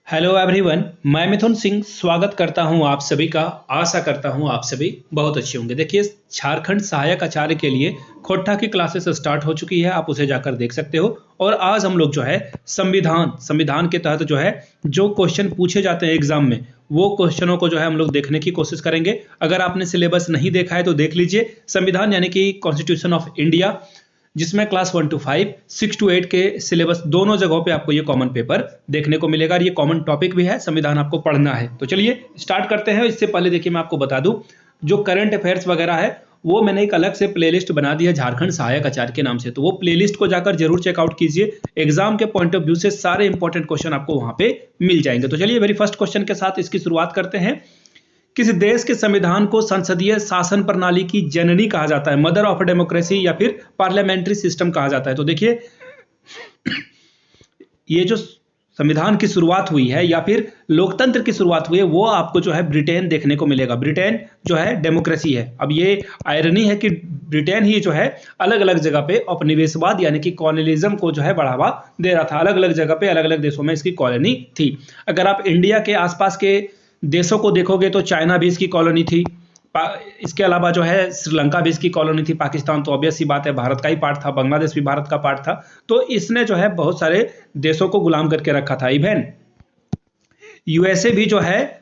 Hello everyone, मैं मिथुन सिंह स्वागत करता हूं आप सभी का। आशा करता हूं आप सभी बहुत अच्छे होंगे। देखिए, झारखंड सहायक आचार्य के लिए खोट्टा की क्लासेस स्टार्ट हो चुकी है, आप उसे जाकर देख सकते हो। और आज हम लोग जो है संविधान के तहत जो है जो क्वेश्चन पूछे जाते हैं एग्जाम में, वो क्वेश्चनों को जो है हम लोग देखने की कोशिश करेंगे। अगर आपने सिलेबस नहीं देखा है तो देख लीजिए। संविधान यानी कि कॉन्स्टिट्यूशन ऑफ इंडिया, जिसमें क्लास 1 to 5, 6 to 8 के सिलेबस दोनों जगहों पे आपको ये कॉमन पेपर देखने को मिलेगा और ये कॉमन टॉपिक भी है, संविधान आपको पढ़ना है। तो चलिए स्टार्ट करते हैं। इससे पहले देखिए मैं आपको बता दूं, जो करंट अफेयर्स वगैरह है वो मैंने एक अलग से प्लेलिस्ट बना दी है झारखंड सहायक आचार्य के नाम से, तो वो प्लेलिस्ट को जाकर जरूर चेकआउट कीजिए। एग्जाम के पॉइंट ऑफ व्यू से सारे इंपॉर्टेंट क्वेश्चन आपको वहां पे मिल जाएंगे। तो चलिए वेरी फर्स्ट क्वेश्चन के साथ इसकी शुरुआत करते हैं। किस देश के संविधान को संसदीय शासन प्रणाली की जननी कहा जाता है? मदर ऑफ डेमोक्रेसी या फिर पार्लियामेंट्री सिस्टम कहा जाता है? तो देखिए, ये जो संविधान की शुरुआत हुई है या फिर लोकतंत्र की शुरुआत हुई है, वो आपको जो है ब्रिटेन देखने को मिलेगा। ब्रिटेन जो है डेमोक्रेसी है। अब ये आयरनी है कि ब्रिटेन ही जो है अलग अलग जगह पे उपनिवेशवाद यानी कि कॉलोनिज्म को जो है बढ़ावा दे रहा था। अलग अलग जगह पे अलग अलग देशों में इसकी कॉलोनी थी। अगर आप इंडिया के आसपास के देशों को देखोगे तो चाइना भी इसकी कॉलोनी थी। इसके अलावा जो है श्रीलंका भी इसकी कॉलोनी थी। पाकिस्तान तो ऑब्वियस सी बात है भारत का ही पार्ट था। बांग्लादेश भी भारत का पार्ट था। तो इसने जो है बहुत सारे देशों को गुलाम करके रखा था। इवन यूएसए भी जो है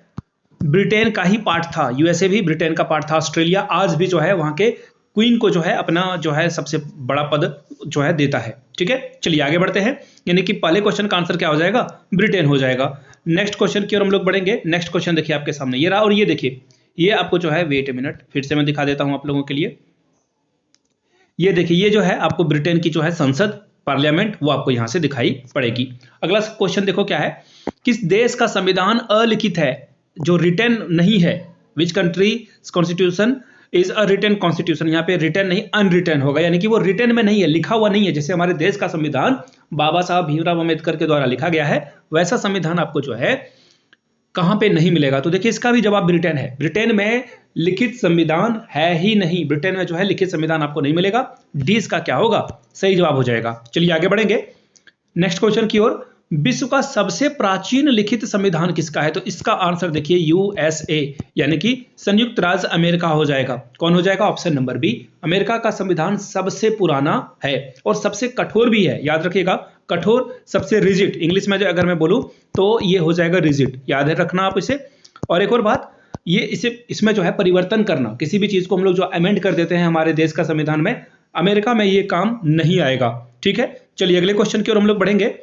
ब्रिटेन का ही पार्ट था। यूएसए भी ब्रिटेन का पार्ट था। ऑस्ट्रेलिया आज भी जो है वहां के क्वीन को जो है अपना जो है सबसे बड़ा पद जो है देता है। ठीक है, चलिए आगे बढ़ते हैं। यानी कि पहले क्वेश्चन का आंसर क्या हो जाएगा? ब्रिटेन हो जाएगा। नेक्स्ट क्वेश्चन की ओर हम लोग बढ़ेंगे। नेक्स्ट क्वेश्चन देखिए आपके सामने ये रहा, और ये देखिए, ये आपको जो है, वेट ए मिनट, फिर से मैं दिखा देता हूं आप लोगों के लिए। ये देखिए, ये जो है आपको ब्रिटेन की जो है संसद, पार्लियामेंट, वो आपको यहां से दिखाई पड़ेगी। अगला क्वेश्चन देखो क्या है। किस देश का संविधान अलिखित है, जो रिटन नहीं है? Which country constitution is a written constitution? यहाँ पे रिटन नहीं, अनरिटन होगा, यानी कि वो रिटन में नहीं है, लिखा हुआ नहीं है। जैसे हमारे देश का संविधान बाबा साहब भीमराव अम्बेडकर के द्वारा लिखा गया है, वैसा संविधान आपको जो है कहां पे नहीं मिलेगा? तो देखिए, इसका भी जवाब ब्रिटेन है। ब्रिटेन में लिखित संविधान है ही नहीं। ब्रिटेन में जो है लिखित संविधान आपको नहीं मिलेगा। डी इसका क्या होगा? सही जवाब हो जाएगा। चलिए आगे बढ़ेंगे नेक्स्ट क्वेश्चन की ओर। विश्व का सबसे प्राचीन लिखित संविधान किसका है? तो इसका आंसर देखिए यूएसए, यानी कि संयुक्त राज्य अमेरिका हो जाएगा। कौन हो जाएगा? Option number B. अमेरिका का संविधान सबसे पुराना है और सबसे कठोर भी है। याद रखिएगा, कठोर, सबसे रिजिड। इंग्लिश में जो अगर मैं बोलूं तो ये हो जाएगा रिजिड। याद रखना आप इसे। और एक और बात, ये इसमें जो है परिवर्तन करना, किसी भी चीज को हम लोग जो अमेंड कर देते हैं हमारे देश का संविधान में, अमेरिका में ये काम नहीं आएगा। ठीक है, चलिए अगले क्वेश्चन की ओर हम लोग बढ़ेंगे।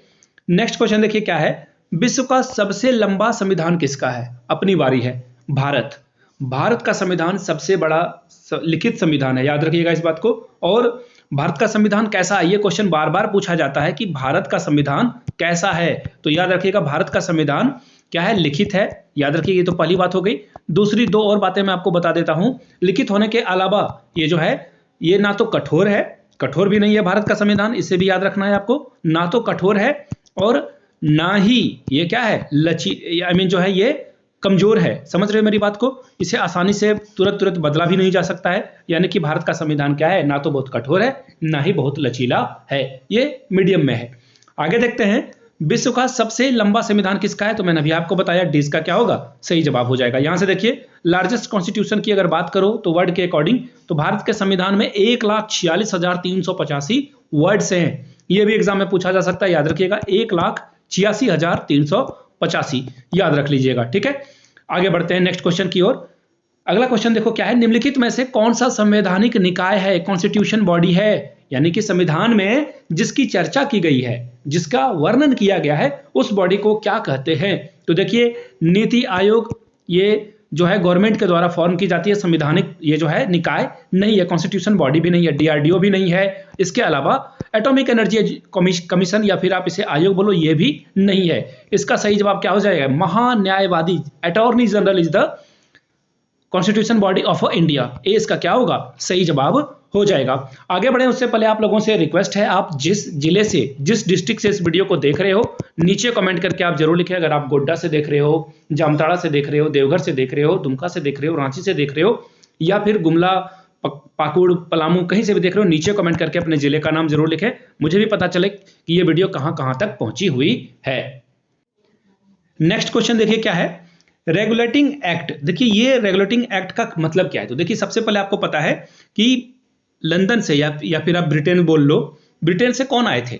नेक्स्ट क्वेश्चन देखिए क्या है। विश्व का सबसे लंबा संविधान किसका है? अपनी बारी है। भारत का संविधान सबसे बड़ा लिखित संविधान है। याद रखिएगा इस बात को। और भारत का संविधान कैसा है, ये क्वेश्चन बार बार पूछा जाता है कि भारत का संविधान कैसा है। तो याद रखिएगा, भारत का संविधान क्या है? लिखित है। याद रखिए, ये तो पहली बात हो गई। दूसरी दो और बातें मैं आपको बता देता हूं। लिखित होने के अलावा ये जो है, ये ना तो कठोर है, कठोर भी नहीं है भारत का संविधान, इसे भी याद रखना है आपको। ना तो कठोर है और ना ही ये क्या है, जो है ये कमजोर है। समझ रहे हो मेरी बात को? इसे आसानी से तुरंत बदला भी नहीं जा सकता है। यानी कि भारत का संविधान क्या है? ना तो बहुत कठोर है, ना ही बहुत लचीला है, ये मीडियम में है। आगे देखते हैं, विश्व का सबसे लंबा संविधान किसका है? तो मैंने अभी आपको बताया, डी का क्या होगा? सही जवाब हो जाएगा। यहां से देखिए, लार्जेस्ट कॉन्स्टिट्यूशन की अगर बात करो तो वर्ड के अकॉर्डिंग, तो भारत के संविधान में 1,46,385 वर्ड्स हैं। ये भी एग्जाम में पूछा जा सकता है, याद रखिएगा, 1,86,385 याद रख लीजिएगा। ठीक है, आगे बढ़ते हैं नेक्स्ट क्वेश्चन की ओर। अगला क्वेश्चन देखो क्या है। निम्नलिखित में से कौन सा संवैधानिक निकाय है, कॉन्स्टिट्यूशन बॉडी है? यानी कि संविधान में जिसकी चर्चा की गई है, जिसका वर्णन किया गया है, उस बॉडी को क्या कहते हैं? तो देखिए, नीति आयोग, ये जो है गवर्नमेंट के द्वारा फॉर्म की जाती है। संविधानिक ये जो है निकाय नहीं है, कॉन्स्टिट्यूशन बॉडी भी नहीं है, डीआरडीओ भी नहीं है। इसके अलावा एटॉमिक एनर्जी कमीशन, या फिर आप इसे आयोग बोलो, ये भी नहीं है। इसका सही जवाब क्या हो जाएगा? महान्यायवादी, attorney general is the constitution body of India. A इसका क्या होगा? सही जवाब हो जाएगा। आगे बढ़े उससे पहले आप लोगों से रिक्वेस्ट है, आप जिस जिले से, जिस डिस्ट्रिक्ट से इस वीडियो को देख रहे हो, नीचे कमेंट करके आप जरूर लिखें। अगर आप गोड्डा से देख रहे हो, जामताड़ा से देख रहे हो, देवघर से देख रहे हो, दुमका से देख रहे हो, रांची से देख रहे हो, या फिर गुमला, पाकुड़, पलामू, कहीं से भी देख रहे हो, नीचे कमेंट करके अपने जिले का नाम जरूर लिखें। मुझे भी पता चले कि ये वीडियो कहां कहां तक पहुंची हुई है। नेक्स्ट क्वेश्चन देखिए क्या है, रेगुलेटिंग एक्ट। देखिए ये रेगुलेटिंग एक्ट का मतलब क्या है, तो देखिए सबसे पहले आपको पता है कि लंदन से या फिर आप ब्रिटेन बोल लो, ब्रिटेन से कौन आए थे,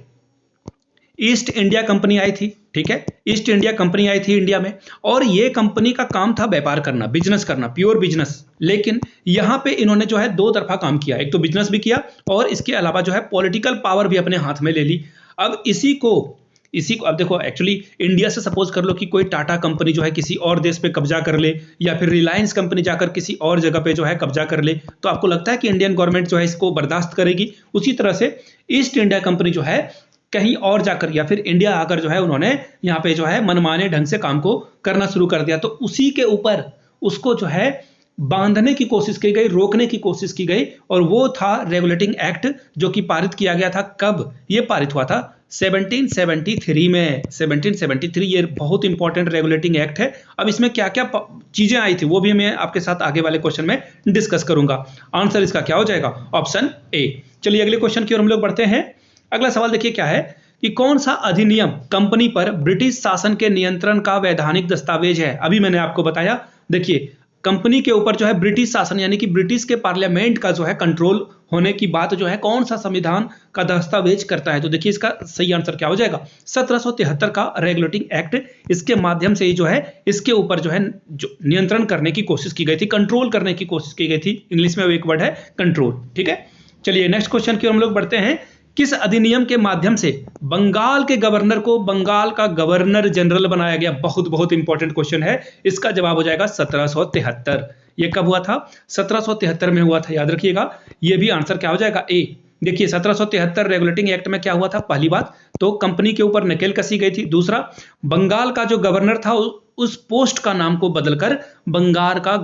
ईस्ट इंडिया कंपनी आई थी, ठीक है, ईस्ट इंडिया कंपनी आई थी इंडिया में, और ये कंपनी का काम था व्यापार करना, बिजनेस करना, प्योर बिजनेस। लेकिन यहां पे इन्होंने जो है दो तरफा काम किया, एक तो बिजनेस भी किया और इसके अलावा जो है पॉलिटिकल पावर भी अपने हाथ में ले ली। अब इसी को अब देखो, एक्चुअली इंडिया से सपोज कर लो कि कोई टाटा कंपनी जो है किसी और देश पे कब्जा कर ले, या फिर रिलायंस कंपनी जाकर किसी और जगह पे जो है कब्जा कर ले, तो आपको लगता है कि इंडियन गवर्नमेंट जो है इसको बर्दाश्त करेगी? उसी तरह से ईस्ट इंडिया कंपनी जो है कहीं और जाकर या फिर इंडिया आकर जो है उन्होंने यहाँ पे जो है मनमाने ढंग से काम को करना शुरू कर दिया, तो उसी के ऊपर उसको जो है बांधने की कोशिश की गई, रोकने की कोशिश की गई, और वो था रेगुलेटिंग एक्ट, जो कि पारित किया गया था। कब ये पारित हुआ था? 1773 में। 1773 ये बहुत इंपॉर्टेंट रेगुलेटिंग एक्ट है। अब इसमें क्या क्या चीजें आई थी वो भी मैं आपके साथ आगे वाले क्वेश्चन में डिस्कस करूंगा। आंसर इसका क्या हो जाएगा? Option A. चलिए अगले क्वेश्चन की ओर हम लोग बढ़ते हैं। अगला सवाल देखिए क्या है कि कौन सा अधिनियम कंपनी पर ब्रिटिश शासन के नियंत्रण का वैधानिक दस्तावेज है? अभी मैंने आपको बताया, देखिए कंपनी के ऊपर जो है ब्रिटिश शासन यानी कि ब्रिटिश के पार्लियामेंट का जो है कंट्रोल होने की बात जो है कौन सा संविधान का दस्तावेज करता है? तो देखिए इसका सही आंसर क्या हो जाएगा? 1773 का रेगुलेटिंग एक्ट। इसके माध्यम से ही जो है इसके ऊपर जो है जो नियंत्रण करने की कोशिश की गई थी, कंट्रोल करने की कोशिश की गई थी। इंग्लिश में एक वर्ड है कंट्रोल, ठीक है। चलिए नेक्स्ट क्वेश्चन की ओर हम लोग बढ़ते हैं। किस अधिनियम के माध्यम से बंगाल के गवर्नर को बंगाल का गवर्नर जनरल बनाया गया? बहुत बहुत इंपॉर्टेंट क्वेश्चन है। इसका जवाब हो जाएगा 1773। ये कब हुआ था? 1773 में हुआ था, याद रखिएगा। ये भी आंसर क्या हो जाएगा? ए। देखिए 1773 रेगुलेटिंग एक्ट में क्या हुआ था? पहली बात तो कंपनी के ऊपर नकेल कसी गई थी। दूसरा, बंगाल का जो गवर्नर था उस पोस्ट का नाम को बदलकर बंगाल का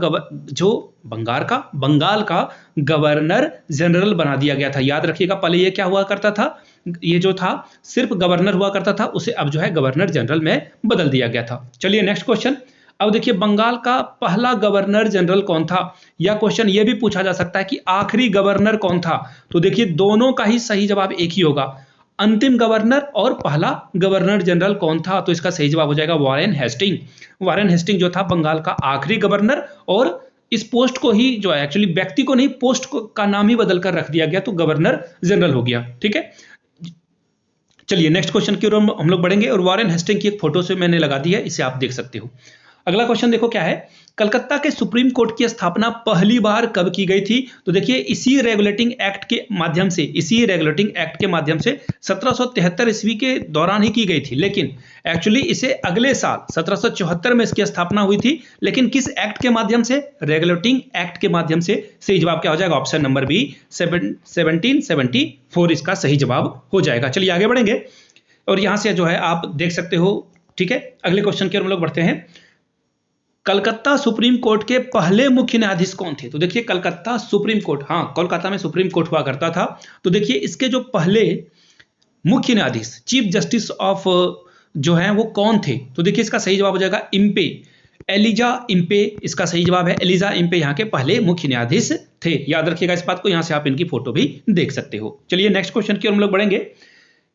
गवर्नर जनरल बना दिया गया था। याद रखिएगा, पहले ये क्या हुआ करता था? ये जो था सिर्फ गवर्नर हुआ करता था, उसे अब जो है गवर्नर जनरल में बदल दिया गया था। चलिए नेक्स्ट क्वेश्चन। अब देखिए बंगाल का पहला गवर्नर जनरल कौन था? या क्वेश्चन ये भी पूछा जा सकता है कि आखिरी गवर्नर कौन था? तो देखिए दोनों का ही सही जवाब एक ही होगा। अंतिम गवर्नर और पहला गवर्नर जनरल कौन था? तो इसका सही जवाब हो जाएगा वॉरेन हेस्टिंग। वॉरेन हेस्टिंग जो था बंगाल का आखिरी गवर्नर, और इस पोस्ट को ही जो है एक्चुअली व्यक्ति को नहीं, पोस्ट का नाम ही बदलकर रख दिया गया, तो गवर्नर जनरल हो गया, ठीक है। चलिए नेक्स्ट क्वेश्चन की ओर हम लोग बढ़ेंगे, और वॉरेन हेस्टिंग की एक फोटो से मैंने लगा दी है, इसे आप देख सकते हो। अगला क्वेश्चन देखो क्या है, कलकत्ता के सुप्रीम कोर्ट की स्थापना पहली बार कब की गई थी? तो देखिए इसी रेगुलेटिंग एक्ट के माध्यम से 1773 ईस्वी के दौरान ही की गई थी, लेकिन एक्चुअली इसे अगले साल 1774 में इसकी स्थापना हुई थी। लेकिन किस एक्ट के माध्यम से? रेगुलेटिंग एक्ट के माध्यम से। सही जवाब क्या हो जाएगा? ऑप्शन नंबर बी, 1774 इसका सही जवाब हो जाएगा। चलिए आगे बढ़ेंगे, और यहां से जो है आप देख सकते हो, ठीक है। अगले क्वेश्चन की ओर हम लोग बढ़ते हैं। कलकत्ता सुप्रीम कोर्ट के पहले मुख्य न्यायाधीश कौन थे? तो देखिए कलकत्ता सुप्रीम कोर्ट, हाँ कोलकाता में सुप्रीम कोर्ट हुआ करता था। तो देखिए इसके जो पहले मुख्य न्यायाधीश, चीफ जस्टिस ऑफ जो है वो कौन थे? तो देखिए इसका सही जवाब हो जाएगा इम्पे, एलिजा इम्पे इसका सही जवाब है। एलिजा इम्पे यहाँ के पहले मुख्य न्यायाधीश थे। याद रखिएगा इस बात को, यहाँ से आप इनकी फोटो भी देख सकते हो। चलिए नेक्स्ट क्वेश्चन की ओर हम लोग बढ़ेंगे।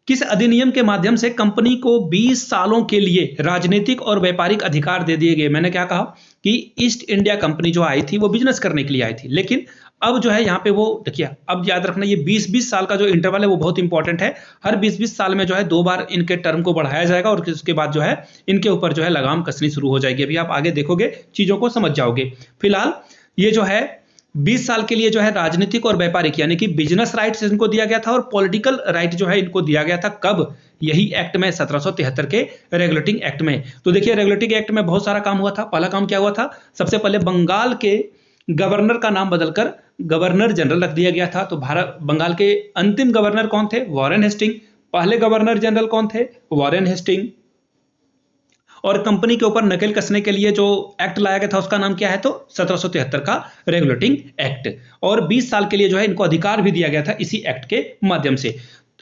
किस अधिनियम के माध्यम से कंपनी को 20 सालों के लिए राजनीतिक और व्यापारिक अधिकार दे दिए गए? मैंने क्या कहा कि ईस्ट इंडिया कंपनी जो आई थी वो बिजनेस करने के लिए आई थी, लेकिन अब जो है यहाँ पे वो देखिए, अब याद रखना ये 20-20 साल का जो इंटरवल है वो बहुत इंपॉर्टेंट है। हर 20-20 साल में जो है 2 बार इनके टर्म को बढ़ाया जाएगा, और उसके बाद जो है इनके ऊपर जो है लगाम कसनी शुरू हो जाएगी। अभी आप आगे देखोगे चीजों को समझ जाओगे। फिलहाल ये जो है 20 साल के लिए जो है राजनीतिक और व्यापारिक यानी कि बिजनेस राइट्स इनको दिया गया था, और पॉलिटिकल राइट जो है इनको दिया गया था। कब? यही एक्ट में 1773 के रेगुलेटिंग एक्ट में। तो देखिए रेगुलेटिंग एक्ट में बहुत सारा काम हुआ था। पहला काम क्या हुआ था? सबसे पहले बंगाल के गवर्नर का नाम बदलकर गवर्नर जनरल रख दिया गया था। तो बंगाल के अंतिम गवर्नर कौन थे? Warren Hasting. पहले गवर्नर जनरल कौन थे? Warren Hasting. और कंपनी के ऊपर नकेल कसने के लिए जो एक्ट लाया गया था उसका नाम क्या है? तो 1773 का रेगुलेटिंग एक्ट। और 20 साल के लिए जो है इनको अधिकार भी दिया गया था इसी एक्ट के माध्यम से।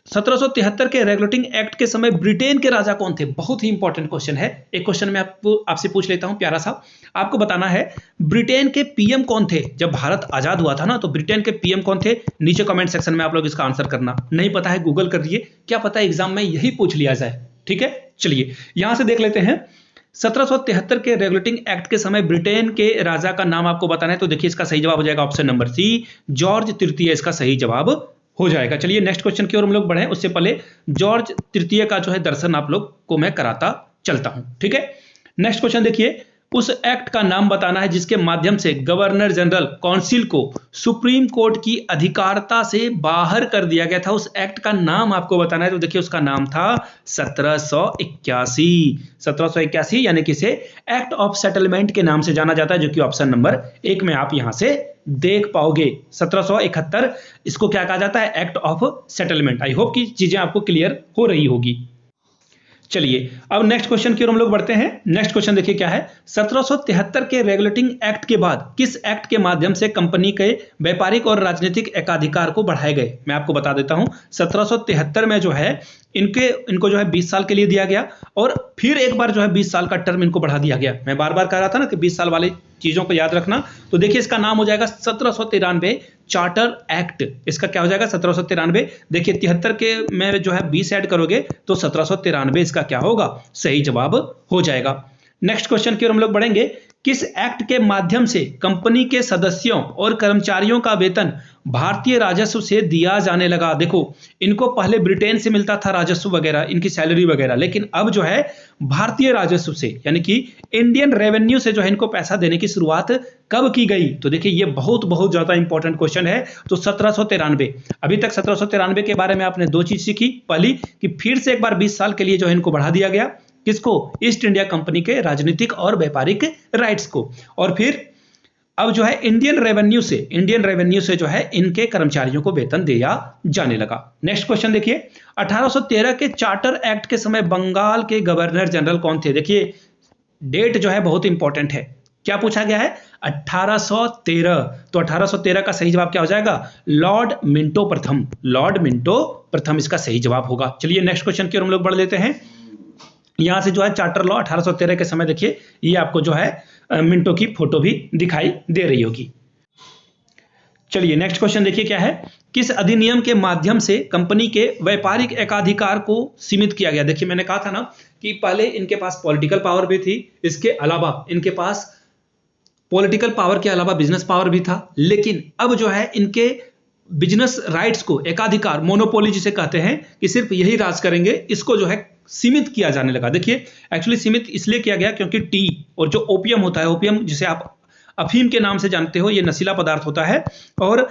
1773 के रेगुलेटिंग एक्ट के समय ब्रिटेन के राजा कौन थे? बहुत ही इंपॉर्टेंट क्वेश्चन है। एक क्वेश्चन मैं आपसे पूछ लेता हूं प्यारा सा, आपको बताना है ब्रिटेन के पीएम कौन थे जब भारत आजाद हुआ था ना? तो ब्रिटेन के पीएम कौन थे? नीचे कमेंट सेक्शन में आप लोग इसका आंसर करना। नहीं पता है गूगल कर दिए, क्या पता एग्जाम में यही पूछ लिया जाए, ठीक है। चलिए यहां से देख लेते हैं। 1773 के रेगुलेटिंग एक्ट के समय ब्रिटेन के राजा का नाम आपको बताना है, तो देखिए इसका सही जवाब हो जाएगा ऑप्शन नंबर सी, जॉर्ज तृतीय इसका सही जवाब हो जाएगा। चलिए नेक्स्ट क्वेश्चन की ओर हम लोग बढ़े, उससे पहले जॉर्ज तृतीय का जो है दर्शन आप लोग को मैं कराता चलता हूं, ठीक है। नेक्स्ट क्वेश्चन देखिए, उस एक्ट का नाम बताना है जिसके माध्यम से गवर्नर जनरल काउंसिल को सुप्रीम कोर्ट की अधिकारता से बाहर कर दिया गया था। उस एक्ट का नाम आपको बताना है, तो देखिए उसका नाम था 1781। 1781 यानी कि इसे एक्ट ऑफ सेटलमेंट के नाम से जाना जाता है, जो कि ऑप्शन नंबर 1 में आप यहां से देख पाओगे। 1771 इसको क्या कहा जाता है, act of settlement. I hope कि चीजें आपको क्लियर हो रही होगी। चलिए अब नेक्स्ट क्वेश्चन की ओर हम लोग बढ़ते हैं। नेक्स्ट क्वेश्चन देखिए क्या है, 1773 के रेगुलेटिंग एक्ट के बाद किस एक्ट के माध्यम से कंपनी के व्यापारिक और राजनीतिक एकाधिकार को बढ़ाए गए। मैं आपको बता देता हूं, 1773 में जो है इनको जो है 20 साल के लिए दिया गया और फिर एक बार जो है 20 साल का टर्म इनको बढ़ा दिया गया। मैं बार बार कह रहा था ना कि 20 साल वाली चीजों को याद रखना। तो देखिए इसका नाम हो जाएगा 1793 चार्टर एक्ट। इसका क्या हो जाएगा 1793। देखिए 73 के में जो है 20 ऐड करोगे तो 1793 इसका क्या होगा, सही जवाब हो जाएगा। नेक्स्ट क्वेश्चन की ओर हम लोग बढ़ेंगे, किस एक्ट के माध्यम से कंपनी के सदस्यों और कर्मचारियों का वेतन भारतीय राजस्व से दिया जाने लगा। देखो इनको पहले ब्रिटेन से मिलता था राजस्व वगैरह, इनकी सैलरी वगैरह, लेकिन अब जो है भारतीय राजस्व से यानी कि इंडियन रेवेन्यू से जो है इनको पैसा देने की शुरुआत कब की गई। तो देखिए ये बहुत बहुत ज्यादा इंपॉर्टेंट क्वेश्चन है। तो 1793, अभी तक 1793 के बारे में आपने दो चीज सीखी, पहली कि फिर से एक बार 20 साल के लिए जो है इनको बढ़ा दिया गया, किसको, ईस्ट इंडिया कंपनी के राजनीतिक और व्यापारिक राइट्स को, और फिर अब जो है इंडियन रेवेन्यू से जो है इनके कर्मचारियों को वेतन दिया जाने लगा। नेक्स्ट क्वेश्चन देखिए, 1813 के चार्टर एक्ट के समय बंगाल के गवर्नर जनरल कौन थे। देखिए डेट जो है बहुत इंपॉर्टेंट है, क्या पूछा गया है 1813। तो 1813 का सही जवाब क्या हो जाएगा, लॉर्ड मिंटो प्रथम। लॉर्ड मिंटो प्रथम इसका सही जवाब होगा। चलिए नेक्स्ट क्वेश्चन की ओर हम लोग बढ़ लेते हैं। यहां से जो है चार्टर लॉ 1813 के समय देखिए ये आपको जो है मिंटो की फोटो भी दिखाई दे रही होगी। चलिए नेक्स्ट क्वेश्चन देखिए क्या है, किस अधिनियम के माध्यम से कंपनी के व्यापारिक एकाधिकार को सीमित किया गया। देखिए मैंने कहा था ना कि पहले इनके पास पॉलिटिकल पावर भी थी, इसके अलावा इनके पास पॉलिटिकल पावर के अलावा बिजनेस पावर भी था, लेकिन अब जो है इनके बिजनेस राइट्स को, एकाधिकार, मोनोपोली जिसे कहते हैं कि सिर्फ यही राज करेंगे, इसको जो है सीमित किया जाने लगा। देखिए एक्चुअली सीमित इसलिए किया गया क्योंकि टी और जो ओपियम होता है, ओपियम जिसे आप अफीम के नाम से जानते हो, ये नशीला पदार्थ होता है, और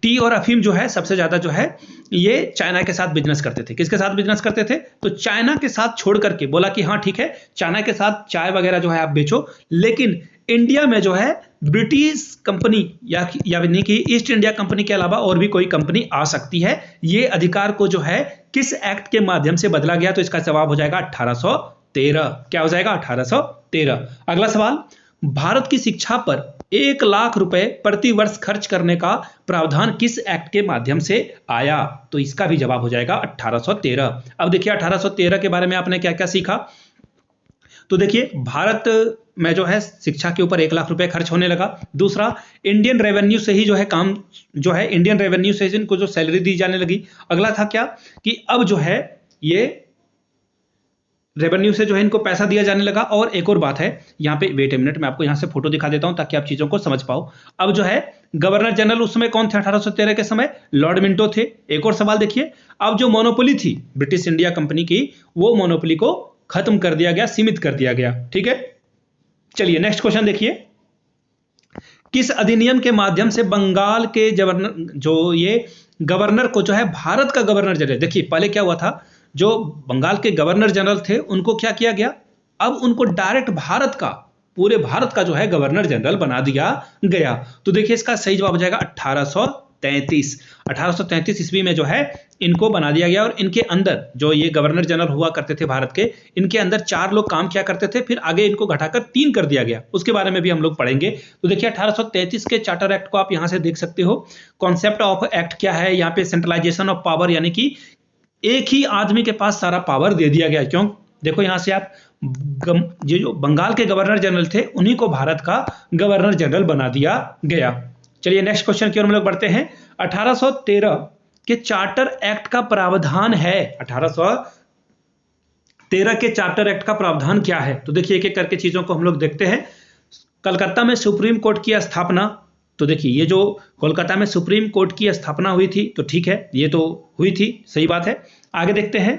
टी और अफीम जो है सबसे ज्यादा जो है ये चाइना के साथ बिजनेस करते थे। किसके साथ बिजनेस करते थे, तो चाइना के साथ छोड़ करके बोला कि हाँ ठीक है चाइना के साथ चाय वगैरह जो है आप बेचो, लेकिन इंडिया में जो है ब्रिटिश कंपनी यानी कि ईस्ट इंडिया कंपनी के अलावा और भी कोई कंपनी आ सकती है। ये अधिकार को जो है किस एक्ट के माध्यम से बदला गया, तो इसका जवाब हो जाएगा 1813। क्या हो जाएगा 1813। अगला सवाल, भारत की शिक्षा पर 1 लाख रुपए प्रति वर्ष खर्च करने का प्रावधान किस एक्ट के माध्यम से आया, तो इसका भी जवाब हो जाएगा 1813। अब देखिए 1813 के बारे में आपने क्या क्या सीखा। तो देखिए भारत में जो है शिक्षा के ऊपर 1 लाख रुपए खर्च होने लगा। दूसरा, इंडियन रेवेन्यू से ही जो है काम जो है इंडियन रेवेन्यू से इनको जो सैलरी दी जाने लगी। अगला था क्या कि अब जो है ये रेवेन्यू से जो है इनको पैसा दिया जाने लगा। और एक और बात है यहाँ पे, वेट ए मिनट, मैं आपको यहाँ से फोटो दिखा देता हूँ ताकि आप चीजों को समझ पाओ। अब जो है गवर्नर जनरल उस समय कौन थे 1813 के समय, लॉर्ड मिंटो थे। एक और सवाल देखिए, अब जो मोनोपोली थी ब्रिटिश इंडिया कंपनी की, वो मोनोपोली को खत्म कर दिया गया, सीमित कर दिया गया, ठीक है। चलिए नेक्स्ट क्वेश्चन देखिए, किस अधिनियम के माध्यम से बंगाल के गवर्नर को जो है भारत का गवर्नर जनरल, देखिए पहले क्या हुआ था, जो बंगाल के गवर्नर जनरल थे उनको क्या किया गया, अब उनको डायरेक्ट भारत का, पूरे भारत का जो है गवर्नर जनरल बना दिया गया। तो देखिए इसका सही जवाब हो जाएगा 1833 ईस्वी में जो है इनको बना दिया गया। और इनके अंदर जो ये गवर्नर जनरल हुआ करते थे भारत के, इनके अंदर 4 लोग काम किया करते थे, फिर आगे इनको घटाकर 3 कर दिया गया, उसके बारे में भी हम लोग पढ़ेंगे। तो देखिए 1833 के चार्टर एक्ट को आप यहां से देख सकते हो। कॉन्सेप्ट ऑफ एक्ट क्या है, यहाँ पे सेंट्रलाइजेशन ऑफ पावर, यानी कि एक ही आदमी के पास सारा पावर दे दिया गया। क्यों, देखो यहां से आप जो बंगाल के गवर्नर जनरल थे उन्हीं को भारत का गवर्नर जनरल बना दिया गया। चलिए नेक्स्ट क्वेश्चन की ओर हम लोग बढ़ते हैं। 1813 के चार्टर एक्ट का प्रावधान है, 1813 13 के चार्टर एक्ट का प्रावधान क्या है? तो देखिए एक एक करके चीजों को हम लोग देखते हैं। कलकत्ता में सुप्रीम कोर्ट की स्थापना, तो देखिए ये जो कोलकाता में सुप्रीम कोर्ट की स्थापना हुई थी, तो ठीक है, ये तो हुई थी, सही बात है। आगे देखते हैं,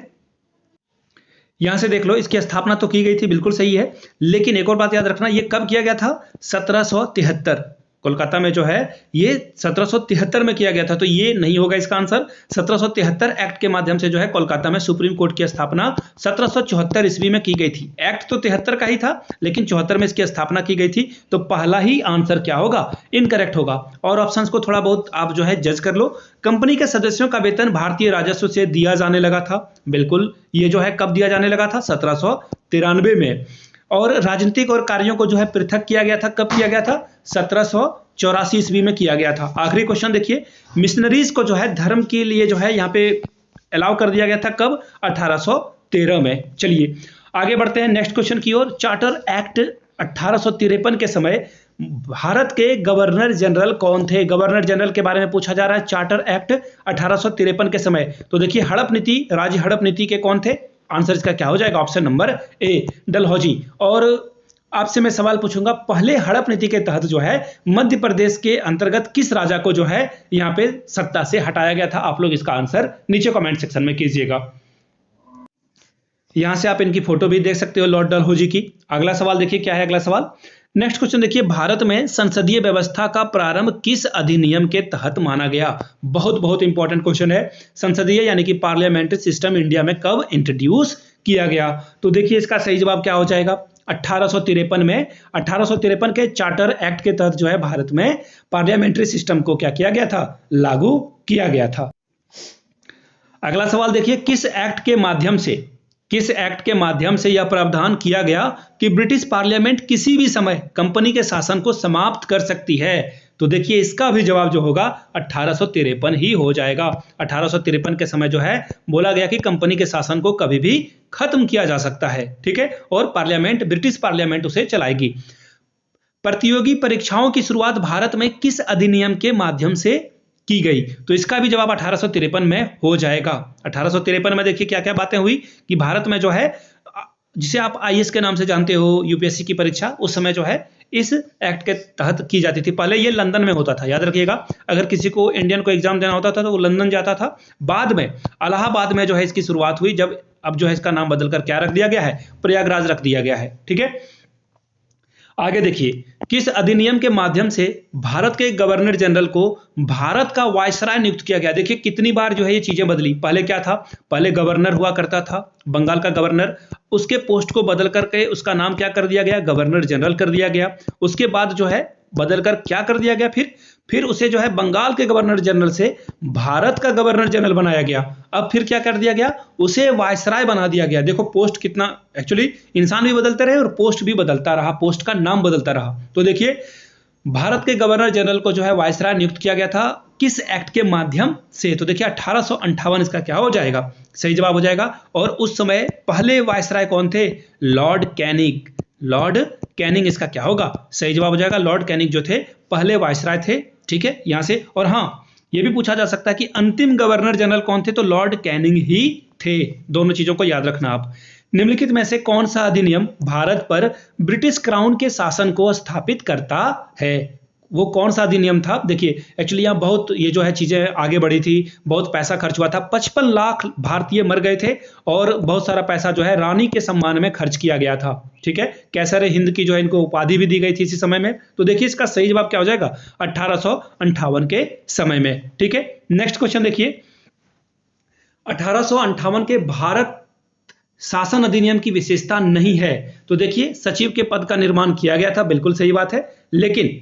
यहां से देख लो, इसकी स्थापना तो की गई थी, बिल्कुल सही है, लेकिन एक और बात याद रखना, ये कब किया गया था? 1773। कोलकाता में जो है ये 1773 में किया गया था, तो ये नहीं होगा इसका आंसर। 1773 एक्ट के माध्यम से जो है कोलकाता में सुप्रीम कोर्ट की स्थापना 1774 ईस्वी में की गई थी। एक्ट तो 73 का ही था, लेकिन 74 में इसकी स्थापना की गई थी, तो पहला ही आंसर क्या होगा? इनकरेक्ट होगा। और ऑप्शंस को थोड़ा बहुत आप जो है जज कर लो। कंपनी के सदस्यों का वेतन भारतीय राजस्व से दिया जाने लगा था, बिल्कुल, ये जो है कब दिया जाने लगा था? 1793 में। और राजनीतिक और कार्यों को जो है पृथक किया गया था, कब किया गया था? 1784 ईस्वी में किया गया था। आखिरी क्वेश्चन देखिए, मिशनरीज को जो है धर्म के लिए जो है यहाँ पे अलाउ कर दिया गया था, कब? 1813 में। चलिए आगे बढ़ते हैं नेक्स्ट क्वेश्चन की ओर। चार्टर एक्ट 1853 के समय भारत के गवर्नर जनरल कौन थे? गवर्नर जनरल के बारे में पूछा जा रहा है चार्टर एक्ट 1853 के समय। तो देखिए हड़प नीति, राज्य हड़प नीति के कौन थे? आंसर इसका क्या हो जाएगा? Option number A, Dalhousie. और आपसे मैं सवाल पूछूंगा, पहले हड़प नीति के तहत जो है मध्य प्रदेश के अंतर्गत किस राजा को जो है यहाँ पे सत्ता से हटाया गया था? आप लोग इसका आंसर नीचे कमेंट सेक्शन में कीजिएगा। यहां से आप इनकी फोटो भी देख सकते हो, लॉर्ड डलहौजी की। अगला सवाल देखिए क्या है अगला सवाल। नेक्स्ट क्वेश्चन देखिए, भारत में संसदीय व्यवस्था का प्रारंभ किस अधिनियम के तहत माना गया? बहुत बहुत इंपॉर्टेंट क्वेश्चन है। संसदीय यानी कि पार्लियामेंट्री सिस्टम इंडिया में कब इंट्रोड्यूस किया गया? तो देखिए इसका सही जवाब क्या हो जाएगा? 1853 में। 1853 के चार्टर एक्ट के तहत जो है भारत में पार्लियामेंट्री सिस्टम को क्या किया गया था? लागू किया गया था। अगला सवाल देखिए, किस एक्ट के माध्यम से यह प्रावधान किया गया कि ब्रिटिश पार्लियामेंट किसी भी समय कंपनी के शासन को समाप्त कर सकती है? तो देखिए इसका भी जवाब जो होगा 1853 ही हो जाएगा। 1853 के समय जो है बोला गया कि कंपनी के शासन को कभी भी खत्म किया जा सकता है, ठीक है, और पार्लियामेंट, ब्रिटिश पार्लियामेंट उसे चलाएगी। प्रतियोगी परीक्षाओं की शुरुआत भारत में किस अधिनियम के माध्यम से की गई? तो इसका भी जवाब 1853 में हो जाएगा। 1853 में देखिए क्या क्या बातें हुई कि भारत में जो है, जिसे आप आईएएस के नाम से जानते हो, यूपीएससी की परीक्षा उस समय जो है इस एक्ट के तहत की जाती थी। पहले ये लंदन में होता था, याद रखिएगा, अगर किसी को इंडियन को एग्जाम देना होता था तो वो लंदन जाता था। बाद में इलाहाबाद में जो है इसकी शुरुआत हुई, जब अब जो है इसका नाम बदलकर क्या रख दिया गया है? प्रयागराज रख दिया गया है, ठीक है। आगे देखिए, किस अधिनियम के माध्यम से भारत के गवर्नर जनरल को भारत का वायसराय नियुक्त किया गया? देखिए कितनी बार जो है ये चीजें बदली। पहले क्या था? पहले गवर्नर हुआ करता था, बंगाल का गवर्नर, उसके पोस्ट को बदल करके उसका नाम क्या कर दिया गया? गवर्नर जनरल कर दिया गया। उसके बाद जो है बदलकर क्या कर दिया गया? फिर उसे जो है बंगाल के गवर्नर जनरल से भारत का गवर्नर जनरल बनाया गया। अब फिर क्या कर दिया गया? उसे वायसराय बना दिया गया। देखो पोस्ट कितना, एक्चुअली इंसान भी बदलते रहे और पोस्ट भी बदलता रहा, पोस्ट का नाम बदलता रहा। तो देखिए भारत के गवर्नर जनरल को जो है वायसराय नियुक्त किया गया था, किस एक्ट के माध्यम से? तो देखिए 1858 इसका क्या हो जाएगा? सही जवाब हो जाएगा। और उस समय पहले वायसराय कौन थे? Lord Canning. लॉर्ड कैनिंग इसका क्या होगा? सही जवाब हो जाएगा। लॉर्ड कैनिंग जो थे पहले वायसराय थे, ठीक है, यहां से। और हाँ, यह भी पूछा जा सकता है कि अंतिम गवर्नर जनरल कौन थे? तो लॉर्ड कैनिंग ही थे। दोनों चीजों को याद रखना आप। निम्नलिखित में से कौन सा अधिनियम भारत पर ब्रिटिश क्राउन के शासन को स्थापित करता है? वो कौन सा अधिनियम था? देखिए एक्चुअली यहाँ बहुत ये जो है चीजें आगे बढ़ी थी, बहुत पैसा खर्च हुआ था, 55 लाख भारतीय मर गए थे और बहुत सारा पैसा जो है रानी के सम्मान में खर्च किया गया था, ठीक है। कैसर हिंद की जो है इनको उपाधि भी दी गई थी इसी समय में। तो देखिए इसका सही जवाब क्या हो जाएगा? 1858 के समय में, ठीक है। नेक्स्ट क्वेश्चन देखिए, 1858 के भारत शासन अधिनियम की विशेषता नहीं है। तो देखिए सचिव के पद का निर्माण किया गया था, बिल्कुल सही बात है, लेकिन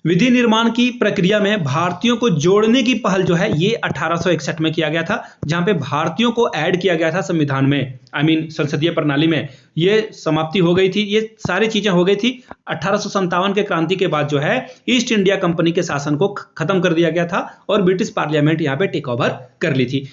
विधि निर्माण की प्रक्रिया में भारतीयों को जोड़ने की पहल जो है ये 1861 में किया गया था, जहां पे भारतीयों को ऐड किया गया था संविधान में, संसदीय प्रणाली में। ये समाप्ति हो गई थी, ये सारी चीजें हो गई थी 1857 के क्रांति के बाद जो है ईस्ट इंडिया कंपनी के शासन को खत्म कर दिया गया था और ब्रिटिश पार्लियामेंट यहाँ पे टेक ओवर कर ली थी।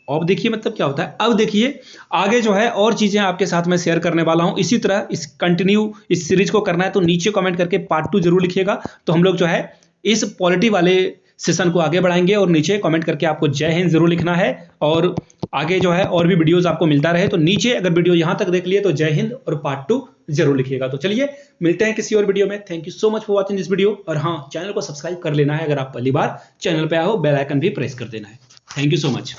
अब देखिए मतलब क्या होता है। अब देखिए आगे जो है और चीजें आपके साथ में शेयर करने वाला हूं। इसी तरह इस सीरीज को करना है तो नीचे कमेंट करके पार्ट 2 जरूर लिखिएगा, तो हम लोग जो है इस पॉलिटी वाले सेशन को आगे बढ़ाएंगे। और नीचे कमेंट करके आपको जय हिंद जरूर लिखना है, और आगे जो है और भी वीडियोस आपको मिलता रहे। तो नीचे अगर वीडियो यहां तक देख लिए तो जय हिंद और पार्ट 2 जरूर लिखिएगा। तो चलिए मिलते हैं किसी और वीडियो में। Thank you so much for watching this video. और हाँ, चैनल को सब्सक्राइब कर लेना है, अगर आप पहली बार चैनल पे आए हो बेल आइकन भी प्रेस कर देना है। Thank you so much.